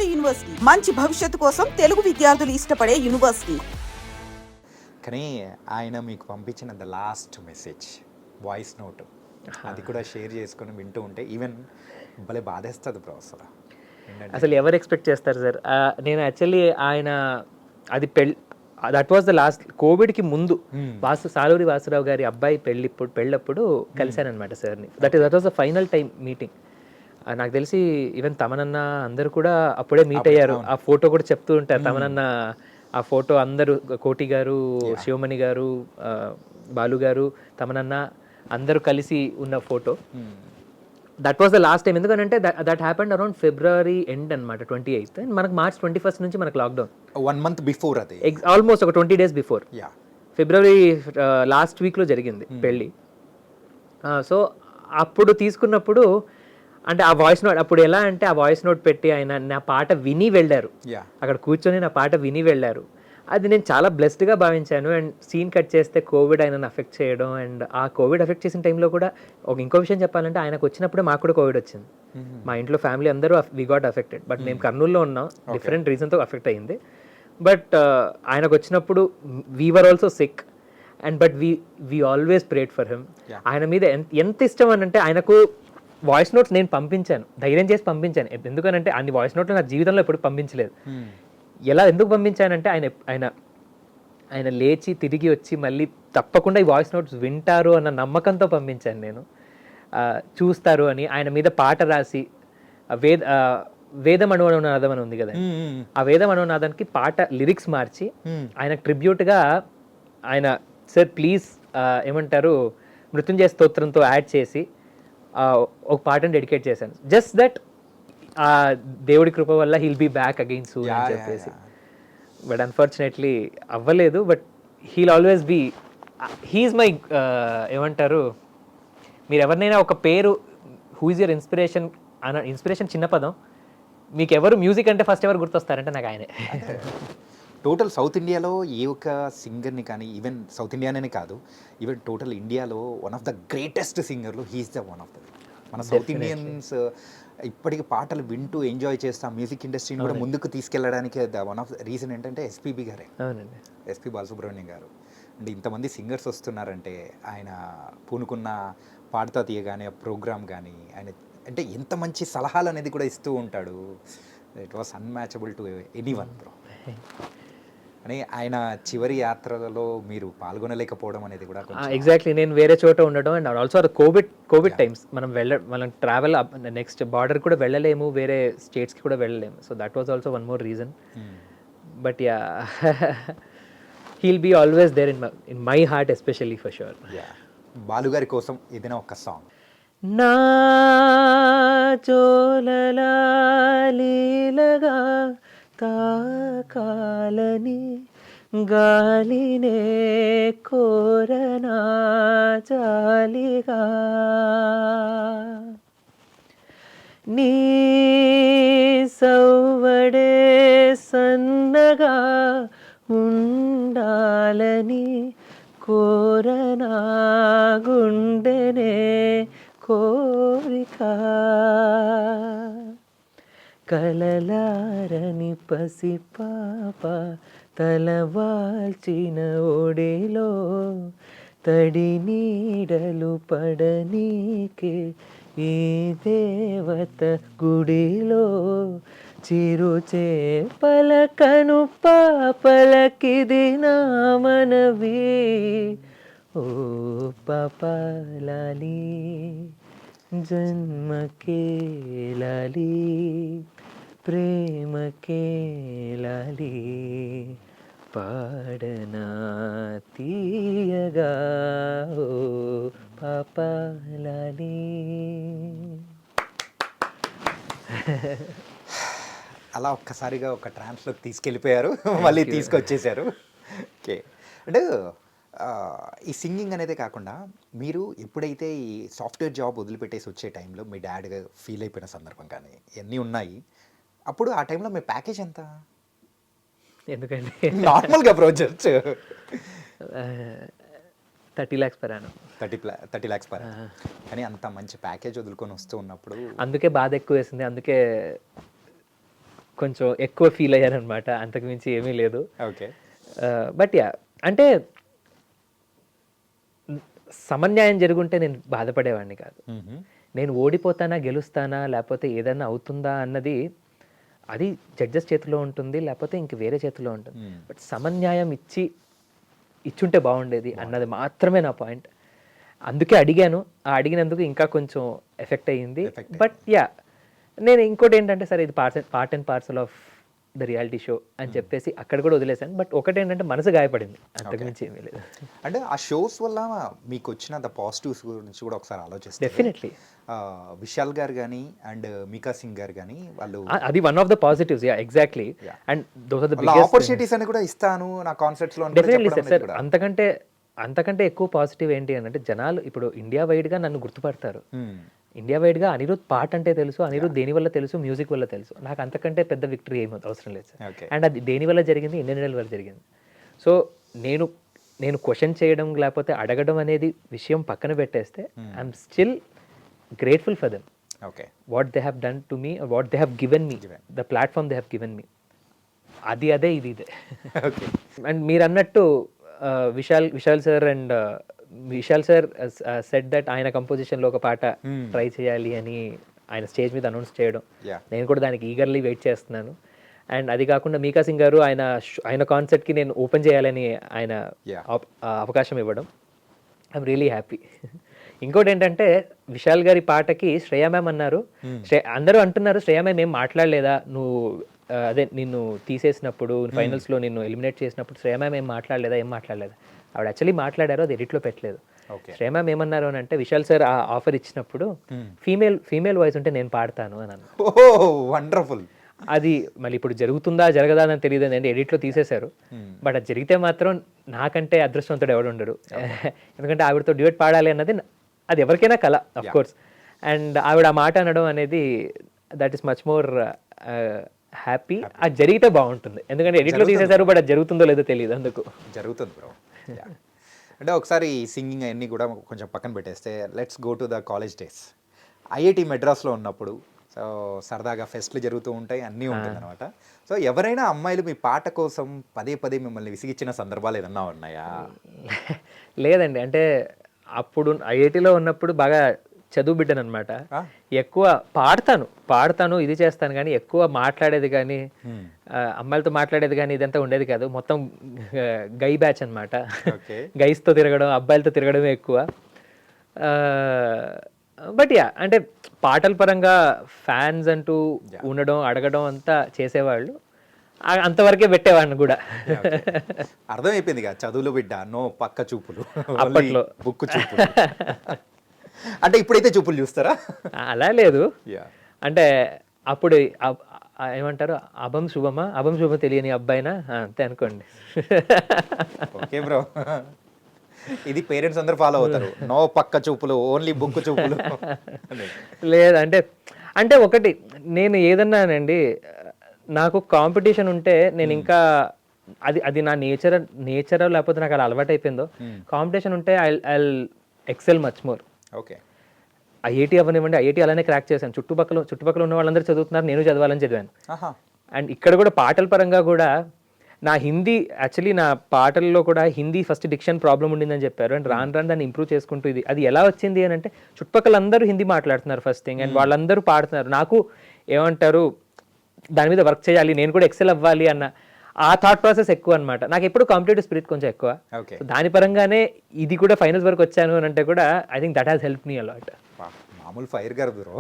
నాడు యూనివర్సిటీ మంచి భవిష్యత్తు కోసం తెలుగు విద్యార్థులు ఇష్టపడే యూనివర్సిటీ. కానీ ఆయన మీకు పంపించిన the last message voice note అది కూడా షేర్ చేసుకొని వింటూ ఉంటే ఈవెన్ భలే బాధేస్తుంది బ్రో అసలు ఎవరు ఎక్స్పెక్ట్ చేస్తారు సార్? నేను యాక్చువల్లీ ఆయన అది దట్ వాస్ ద లాస్ట్ కోవిడ్కి ముందు సాలూరి వాసురావు గారి అబ్బాయి పెళ్ళప్పుడు కలిశానమాట సార్ని. That was the final time meeting. నాకు తెలిసి ఈవెన్ తమనన్న అందరూ కూడా అప్పుడే మీట్ అయ్యారు. ఆ ఫోటో కూడా చెప్తూ ఉంటారు తమనన్న ఆ ఫోటో అందరూ, కోటి గారు, శివమణి గారు, బాలు గారు, తమనన్న అందరూ కలిసి ఉన్న photo. That was the last time. ఎందుకంటే that happened around February end అనమాట, 28th. అండ్ మనకు March 21st నుంచి మనకు లాక్డౌన్. 1 month బిఫోర్ అది ఆల్మోస్ట్ ఒక 20 days బిఫోర్. ఫిబ్రవరి లాస్ట్ వీక్లో జరిగింది పెళ్ళి. సో అప్పుడు తీసుకున్నప్పుడు అంటే ఆ వాయిస్ నోట్ అప్పుడు ఎలా అంటే ఆ వాయిస్ నోట్ పెట్టి ఆయన నా పాట విని వెళ్ళారు. అక్కడ కూర్చొని నా పాట విని వెళ్ళారు. అది నేను చాలా బ్లెస్డ్గా భావించాను. అండ్ సీన్ కట్ చేస్తే కోవిడ్ ఆయనను అఫెక్ట్ చేయడం, అండ్ ఆ కోవిడ్ అఫెక్ట్ చేసిన టైంలో కూడా ఇంకో విషయం చెప్పాలంటే ఆయనకు వచ్చినప్పుడే మాకు కూడా కోవిడ్ వచ్చింది. మా ఇంట్లో ఫ్యామిలీ అందరూ వి గాట్ అఫెక్టెడ్. బట్ మేము కర్నూలులో ఉన్నాం, డిఫరెంట్ రీజన్తో అఫెక్ట్ అయ్యింది. బట్ ఆయనకు వచ్చినప్పుడు we were also sick and but we always prayed for him. ఆయన మీద ఎంత ఇష్టం అని అంటే ఆయనకు వాయిస్ నోట్స్ నేను పంపించాను, ధైర్యం చేసి పంపించాను. ఎందుకనంటే అన్ని వాయిస్ నోట్లు నా జీవితంలో ఎప్పుడు పంపించలేదు. ఎందుకు పంపించానంటే ఆయన లేచి తిరిగి వచ్చి మళ్ళీ తప్పకుండా ఈ వాయిస్ నోట్స్ వింటారు అన్న నమ్మకంతో పంపించాను నేను. చూస్తారు అని ఆయన మీద పాట రాసి వేద మనోనాదం అని ఉంది కదా, ఆ వేద మనోనాదానికి పాట లిరిక్స్ మార్చి ఆయన ట్రిబ్యూట్గా ఆయన సార్ ప్లీజ్ ఏమంటారు మృత్యుంజయ స్తోత్రంతో యాడ్ చేసి ఒక పాటను డెడికేట్ చేశాను. జస్ట్ దట్ దేవుడి కృప వల్ల he'll be back again soon అని చెప్పేసి. బట్ అన్ఫార్చునేట్లీ అవ్వలేదు. But he'll always be he's my ఏమంటారు, మీరు ఎవరినైనా ఒక పేరు who is your inspiration inspiration చిన్న పదం, మీకు ఎవరు మ్యూజిక్ అంటే ఫస్ట్ ఎవరు గుర్తొస్తారంటే నాకు ఆయనే. టోటల్ సౌత్ ఇండియాలో ఏ ఒక్క సింగర్ని కానీ, ఈవెన్ సౌత్ ఇండియానే కాదు, ఈవెన్ టోటల్ ఇండియాలో వన్ ఆఫ్ ద గ్రేటెస్ట్ సింగర్లు he's the one of the. మన సౌత్ ఇండియన్స్ ఇప్పటికి పాటలు వింటూ ఎంజాయ్ చేస్తాం, మ్యూజిక్ ఇండస్ట్రీని కూడా ముందుకు తీసుకెళ్ళడానికి వన్ ఆఫ్ ద రీజన్ ఏంటంటే ఎస్పీబీ గారే, ఎస్పీ బాలసుబ్రహ్మణ్యం గారు. అంటే ఇంతమంది సింగర్స్ వస్తున్నారంటే ఆయన పూనుకున్న పాడతా తీయ కానీ ఆ ప్రోగ్రామ్ కానీ ఆయన అంటే ఎంత మంచి సలహాలు అనేది కూడా ఇస్తూ ఉంటాడు. It was unmatchable to anyone bro. అని ఆయన చివరి యాత్రలలో మీరు పాల్గొనలేకపోవడం అనేది కూడా ఎగ్జాక్ట్లీ నేను వేరే చోట ఉండడం అండ్ ఆల్సో అది కోవిడ్ టైమ్స్ మనం ట్రావెల్ నెక్స్ట్ బార్డర్ కూడా వెళ్ళలేము, వేరే స్టేట్స్కి కూడా వెళ్ళలేము. So that was also one more reason. But yeah he'll be always there in my heart especially for sure. బాలుగారి కోసం ఏదైనా ఒక సాంగ్. నా జోలలా లీలగా తాకాలని గాలినే కోరనా జాలిగా, నీ సవ్వడే సన్నగా ఉండాలని కోరనా గుండెనే కోరిక, కలలారని పసిపాప తలవాల్చిన ఒడిలో తడి నీడలు పడనీకే ఈ దేవత గుడిలో, చిరుచే పలకను పాపలకిది నా మనవి, ఓ పాపాలాలి జన్మకే లాలి ప్రేమకే లాలి పాడనా తీయగా, ఓ పాపాలాలి. అలా ఒక్కసారిగా ఒక ట్రాన్స్లోకి తీసుకెళ్ళిపోయారు, మళ్ళీ తీసుకొచ్చేసారు. ఓకే. అంటే ఈ సింగింగ్ అనేదే కాకుండా మీరు ఎప్పుడైతే ఈ సాఫ్ట్వేర్ జాబ్ వదిలిపెట్టేసి వచ్చే టైంలో మీ డాడ్ ఫీల్ అయిపోయిన సందర్భం కానీ ఇవన్నీ ఉన్నాయి, అప్పుడు ఆ టైంలో మీ ప్యాకేజ్ ఎంత? ఎందుకండి నార్మల్గా projects 30 lakhs per annum. 30 lakhs per annum. కానీ అంత మంచి ప్యాకేజ్ వదులుకొని వస్తూ ఉన్నప్పుడు అందుకే బాధ ఎక్కువ వేసింది. అందుకే కొంచెం ఎక్కువ ఫీల్ అయ్యాను అనమాట, అంతకుమించి ఏమీ లేదు. ఓకే. బట్ యా, అంటే సమన్యాయం జరుగుంటే నేను బాధపడేవాడిని కాదు. నేను ఓడిపోతానా గెలుస్తానా లేకపోతే ఏదైనా అవుతుందా అన్నది అది జడ్జెస్ చేతిలో ఉంటుంది, లేకపోతే ఇంక వేరే చేతిలో ఉంటుంది. బట్ సమన్యాయం ఇచ్చుంటే బాగుండేది అన్నది మాత్రమే నా పాయింట్. అందుకే అడిగాను, ఆ అడిగినందుకు ఇంకా కొంచెం ఎఫెక్ట్ అయ్యింది. బట్ యా, నేను ఇంకోటి ఏంటంటే సరే ఇది part and parcel of the reality show అని చెప్పేసి అక్కడ కూడా వదిలేశాను. బట్ ఒకటి ఏంటంటే మనసు గాయపడింది, అంతకుమించి ఏమీ లేదు. అంటే ఆ షోస్ వల్ల మీకు వచ్చిన ద పాజిటివ్స్ గురించి కూడా ఒకసారి ఆలోచిస్తే డెఫినెట్లీ విశాల్ గారు కానీ అండ్ మీకా సింగ్ గారు కానీ వాళ్ళు అది one of the positives. Yeah, exactly. And those are the biggest opportunities అని కూడా ఇస్తాను నా కాన్సెప్ట్స్ లో డెఫినెట్లీ సార్. అంతకంటే ఎక్కువ పాజిటివ్ ఏంటి అని అంటే జనాలు ఇప్పుడు ఇండియా వైడ్గా నన్ను గుర్తుపడతారు. ఇండియా వైడ్గా అనిరుద్ పాట అంటే తెలుసు, అనిరుద్ దేని వల్ల తెలుసు, మ్యూజిక్ వల్ల తెలుసు. నాకు అంతకంటే పెద్ద విక్టరీ ఏమీ అవసరం లేదు సార్. అండ్ అది దేని వల్ల జరిగింది, ఇండియన్ ఐడల్ వల్ల జరిగింది. సో నేను క్వశ్చన్ చేయడం లేకపోతే అడగడం అనేది విషయం పక్కన పెట్టేస్తే I'm still grateful for them. Okay, what they have done to me, what they have given me, the platform they have given me. అదే ఇదే. ఓకే. అండ్ మీరు అన్నట్టు విశాల్ సార్ సెడ్ దట్ ఆయన కంపోజిషన్లో ఒక పాట ట్రై చేయాలి అని ఆయన స్టేజ్ మీద అనౌన్స్ చేయడం, నేను కూడా దానికి ఈగర్లీ వెయిట్ చేస్తున్నాను. అండ్ అది కాకుండా మీకా సింగ్ గారు ఆయన కాన్సర్ట్కి నేను ఓపెన్ చేయాలని ఆయన అవకాశం ఇవ్వడం, ఐఎమ్ రియలీ హ్యాపీ. ఇంకోటి ఏంటంటే విశాల్ గారి పాటకి శ్రేయా మ్యామ్ అన్నారు, అందరూ అంటున్నారు శ్రేయా మ్యామ్ ఏం మాట్లాడలేదా నువ్వు, అదే నిన్ను తీసేసినప్పుడు ఫైనల్స్లో నిన్ను ఎలిమినేట్ చేసినప్పుడు శ్రేయా మ్యామ్ ఏం మాట్లాడలేదా. ఆవిడ యాక్చువల్లీ మాట్లాడారు, అది ఎడిట్లో పెట్టలేదు. శ్రేయా మ్యామ్ ఏమన్నారు అని అంటే విశాల్ సార్ ఆ ఆఫర్ ఇచ్చినప్పుడు ఫీమేల్ వాయిస్ ఉంటే నేను పాడతాను అని అన్నారు. వండర్ఫుల్. అది మళ్ళీ ఇప్పుడు జరుగుతుందా జరగదా అని తెలియదు అండి, ఎడిట్లో తీసేశారు. బట్ అది జరిగితే మాత్రం నాకంటే అదృష్టవంతుడు ఎవడు ఉండడు. ఎందుకంటే ఆవిడతో డ్యూయట్ పాడాలి అన్నది అది ఎవరికైనా కల, అఫ్ కోర్స్. అండ్ ఆవిడ ఆ మాట అనడం అనేది that is much more happy. అది జరిగితే బాగుంటుంది, ఎందుకంటే ఎడిట్లో తీసేశారు, బట్ అది జరుగుతుందో లేదో తెలియదు, అందుకు జరుగుతుంది బ్రో. అంటే ఒకసారి సింగింగ్ అవన్నీ కూడా కొంచెం పక్కన పెట్టేస్తే let's go to the college days. IIT మెడ్రాస్లో ఉన్నప్పుడు సో సరదాగా ఫెస్ట్లు జరుగుతూ ఉంటాయి, అన్నీ ఉంటుంది అనమాట. సో ఎవరైనా అమ్మాయిలు మీ పాట కోసం పదే మిమ్మల్ని విసిగిచ్చిన సందర్భాలు ఏదన్నా ఉన్నాయా? లేదండి, అంటే అప్పుడు ఐఐటిలో ఉన్నప్పుడు బాగా చదువు బిడ్డను అనమాట. ఎక్కువ పాడతాను ఇది చేస్తాను కానీ ఎక్కువ మాట్లాడేది కానీ అమ్మాయిలతో మాట్లాడేది కానీ ఇదంతా ఉండేది కాదు. మొత్తం గై బ్యాచ్ అనమాట. గైస్తో తిరగడం, అబ్బాయిలతో తిరగడమే ఎక్కువ. బట్ యా, అంటే పాటల పరంగా ఫ్యాన్స్ అంటూ ఉండడం, అడగడం అంతా చేసేవాళ్ళు, అంతవరకే పెట్టేవాడిని కూడా. అర్థమైపోయింది కదా, చదువులో బిడ్డ, నో పక్క చూపులు, అప్పట్లో బుక్ చూపులు. అంటే ఇప్పుడైతే చూపులు చూస్తారా? అలా లేదు, అంటే అప్పుడు ఏమంటారు, అభం శుభం తెలియని అబ్బాయినా అంతే అనుకోండి. ఓకే బ్రో, ఇది పేరెంట్స్ అందరూ ఫాలో అవుతారు, నో పక్క చూపులు, ఓన్లీ బుక్ చూపులు. లేదు, అంటే ఒకటి నేను ఏదన్నానండి, నాకు కాంపిటీషన్ ఉంటే నేను ఇంకా అది నా నేచర్ లేకపోతే నాకు అలా అలవాటు అయిపోయిందో, కాంపిటీషన్ ఉంటే I excel much more. Okay. IIT అవ్వనివ్వండి, ఐఐటి అలానే క్రాక్ చేశాను. చుట్టుపక్కల ఉన్న వాళ్ళందరూ చదువుతున్నారు, నేను చదవాలని చదివాను. అండ్ ఇక్కడ కూడా పాటల పరంగా కూడా నా హిందీ, యాక్చువల్లీ నా పాటల్లో కూడా హిందీ ఫస్ట్ డిక్షన్ ప్రాబ్లం ఉండిందని చెప్పారు. అండ్ రాను దాన్ని ఇంప్రూవ్ చేసుకుంటూ అది ఎలా వచ్చింది అని అంటే చుట్టుపక్కల అందరూ హిందీ మాట్లాడుతున్నారు ఫస్ట్ థింగ్, అండ్ వాళ్ళందరూ పాడుతున్నారు. నాకు ఏమంటారు దాని మీద వర్క్ చేయాలి, నేను కూడా ఎక్సెల్ అవ్వాలి అన్న ఆ థాట్ ప్రాసెస్ ఎక్కువ అనమాట. నాకు ఎప్పుడు కాంపిటేటివ్ స్పిరిట్ కొంచెం ఎక్కువ. దాని పరంగానే ఇది కూడా ఫైనల్స్ వరకు వచ్చాను అని అంటే కూడా I think that has help me a lot. మామూలు ఫైర్ గారు బ్రో.